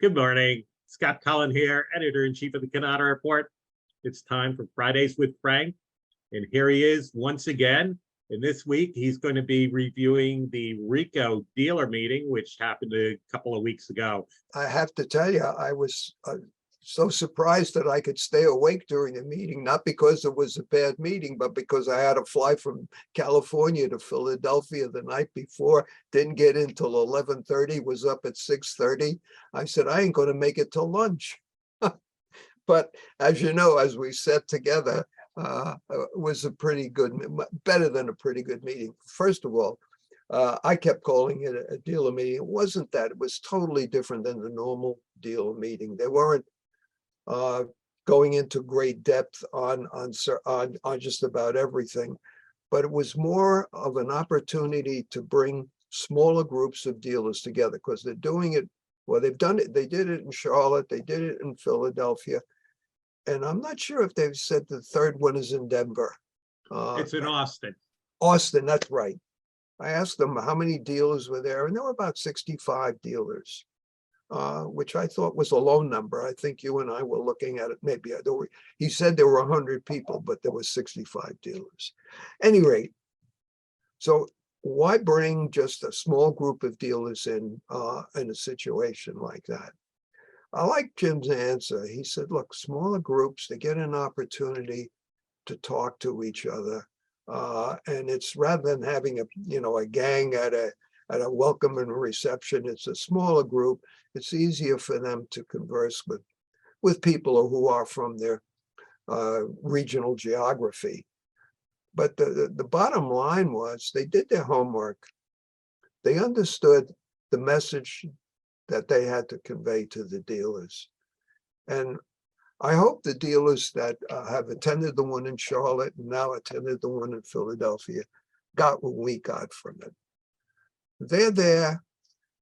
Good morning. Scott Cullen here, editor-in-chief of the Cannata Report. It's time for Fridays with Frank, and here he is once again. And this week, he's going to be reviewing the Ricoh dealer meeting, which happened a couple of weeks ago. I have to tell you, I was so surprised that I could stay awake during the meeting, not because it was a bad meeting, but because I had to fly from California to Philadelphia the night before, didn't get in till 11:30, was up at 6:30. I said, I ain't going to make it till lunch. But as you know, as we sat together, it was a pretty good, better than a pretty good meeting. First of all, I kept calling it a dealer meeting. It wasn't that. It was totally different than the normal dealer meeting. They weren't going into great depth on just about everything, but it was more of an opportunity to bring smaller groups of dealers together, because they're doing it. Well, they've done it. They did it in Charlotte. They did it in Philadelphia. And I'm not sure if they've said the third one is in Denver. It's in Austin. Austin, that's right. I asked them how many dealers were there, and there were about 65 dealers, which I thought was a low number. I think you and I were looking at it. Maybe he said there were 100 people, but there were 65 dealers. At any rate, so why bring just a small group of dealers in a situation like that? I like Jim's answer. He said, look, smaller groups, they get an opportunity to talk to each other. And it's rather than having a gang at a welcome and reception, it's a smaller group. It's easier for them to converse with people who are from their regional geography. But the bottom line was they did their homework. They understood the message that they had to convey to the dealers. And I hope the dealers that have attended the one in Charlotte and now attended the one in Philadelphia got what we got from it. They're there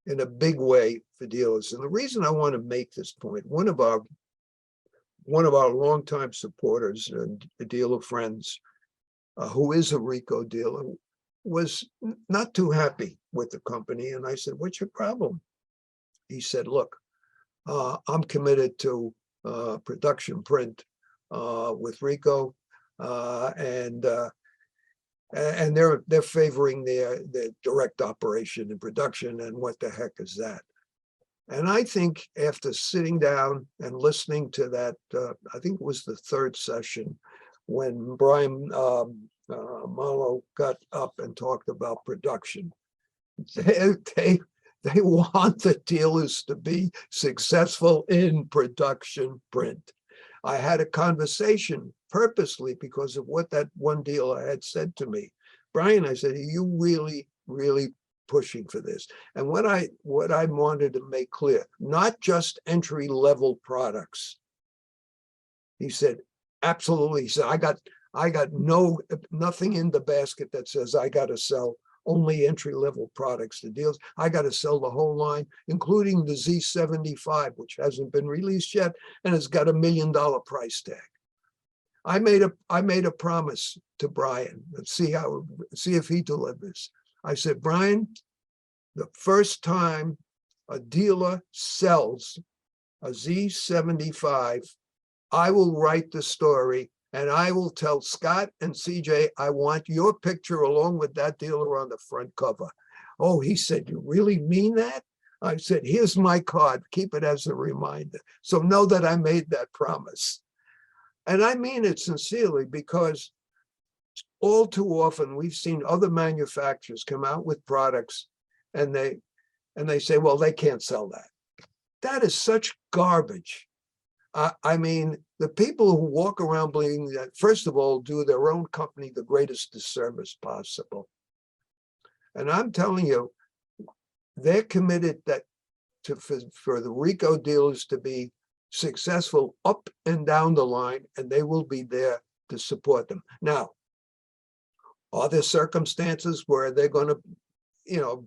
in a big way for dealers. And the reason I want to make this point, one of our longtime supporters and dealer friends, who is a Ricoh dealer, was not too happy with the company. And I said, what's your problem? He said, look, I'm committed to production print with Ricoh, and they're favoring their direct operation and production, and what the heck is that? And I think after sitting down and listening to that, I think it was the third session when Brian Marlowe got up and talked about production. They want the dealers to be successful in production print. I had a conversation purposely because of what that one dealer had said to me. Brian, I said, are you really, really pushing for this? And what I wanted to make clear, not just entry-level products. He said, absolutely. He said, I got nothing in the basket that says I got to sell only entry-level products to deals. I got to sell the whole line, including the Z75, which hasn't been released yet, and it's got $1 million price tag. I made a promise to Brian. Let's see if he delivers. I said, Brian, the first time a dealer sells a Z75, I will write the story. And I will tell Scott and CJ, I want your picture along with that dealer on the front cover. Oh, he said, you really mean that? I said, here's my card. Keep it as a reminder. So know that I made that promise. And I mean it sincerely, because all too often we've seen other manufacturers come out with products and they say, well, they can't sell that. That is such garbage. I mean, the people who walk around believing that, first of all, do their own company the greatest disservice possible. And I'm telling you, they're committed for the Ricoh dealers to be successful up and down the line, and they will be there to support them. Now, are there circumstances where they're going to,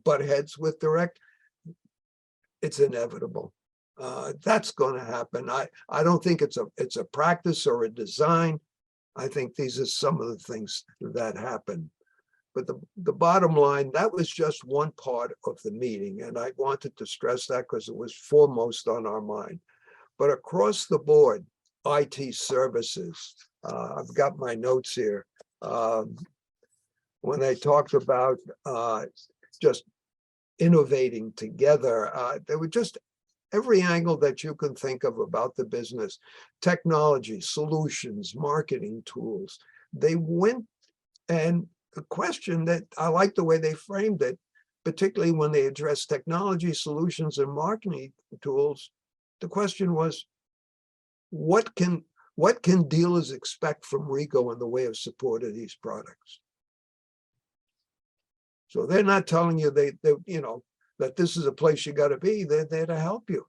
butt heads with direct? It's inevitable. That's going to happen. I don't think it's a practice or a design. I think these are some of the things that happen. But the bottom line, that was just one part of the meeting. And I wanted to stress that because it was foremost on our mind. But across the board, IT services, I've got my notes here. When they talked about just innovating together, there were just every angle that you can think of about the business, technology, solutions, marketing tools. They went, and the question that I like the way they framed it, particularly when they addressed technology, solutions, and marketing tools, the question was, what can dealers expect from Ricoh in the way of support of these products? So they're not telling you that this is a place you got to be. They're there to help you.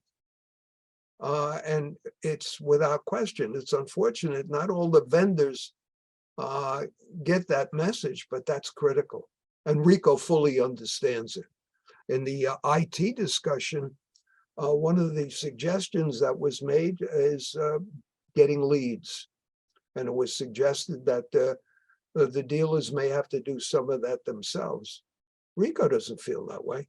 And it's without question, it's unfortunate not all the vendors get that message, but that's critical. And Ricoh fully understands it. In the IT discussion, one of the suggestions that was made is getting leads. And it was suggested that the dealers may have to do some of that themselves. Ricoh doesn't feel that way.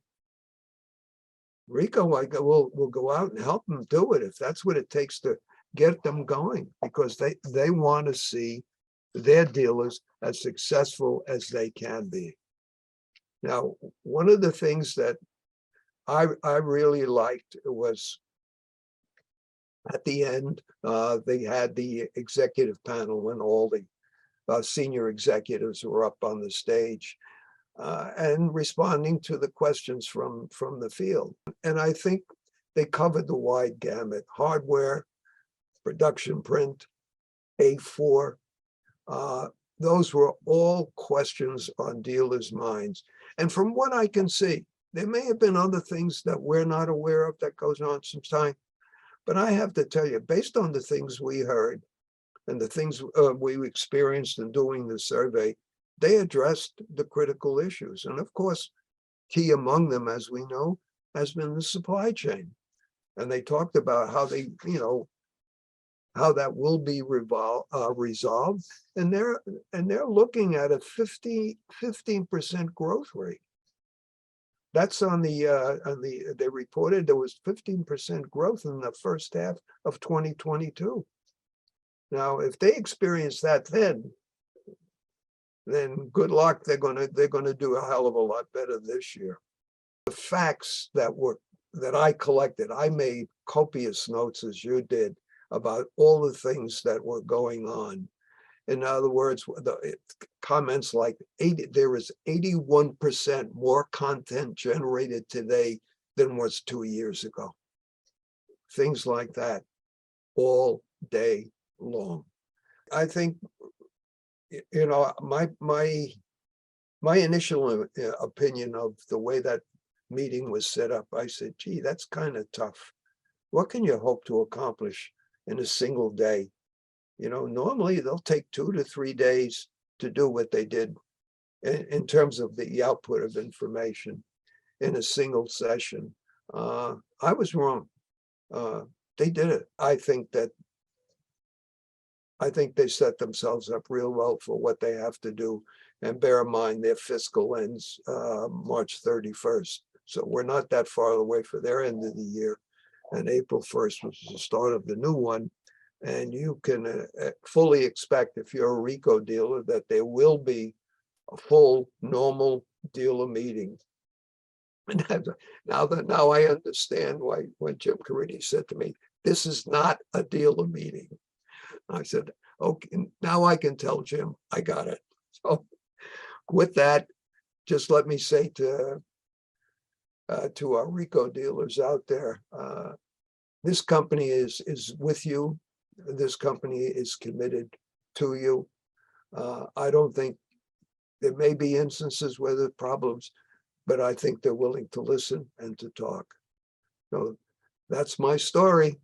Ricoh will go out and help them do it if that's what it takes to get them going, because they want to see their dealers as successful as they can be. Now, one of the things that I really liked was at the end, they had the executive panel when all the senior executives were up on the stage and responding to the questions from the field. And I think they covered the wide gamut: hardware, production print, A4. Those were all questions on dealers' minds. And from what I can see, there may have been other things that we're not aware of that goes on sometimes. But I have to tell you, based on the things we heard and the things we experienced in doing the survey, they addressed the critical issues. And of course, key among them, as we know, has been the supply chain. And they talked about how how that will be resolved. And they're looking at a 15% growth rate. That's they reported there was 15% growth in the first half of 2022. Now, if they experience that then good luck. They're gonna do a hell of a lot better this year. The facts that I collected, I made copious notes, as you did, about all the things that were going on. In other words, the comments like there is 81% more content generated today than was 2 years ago. Things like that all day long. I think, my initial opinion of the way that meeting was set up, I said, gee, that's kind of tough. What can you hope to accomplish in a single day? Normally they'll take 2 to 3 days to do what they did in terms of the output of information in a single session. I was wrong. They did it. I think they set themselves up real well for what they have to do. And bear in mind, their fiscal ends March 31st. So we're not that far away for their end of the year. And April 1st was the start of the new one. And you can fully expect, if you're a Ricoh dealer, that there will be a full normal dealer meeting. And now I understand why when Jim Carini said to me, this is not a dealer meeting. I said, okay, now I can tell Jim I got it. So with that, just let me say to our Ricoh dealers out there, this company is with you. This company is committed to you. I don't think there may be instances where there are problems, but I think they're willing to listen and to talk. So that's my story.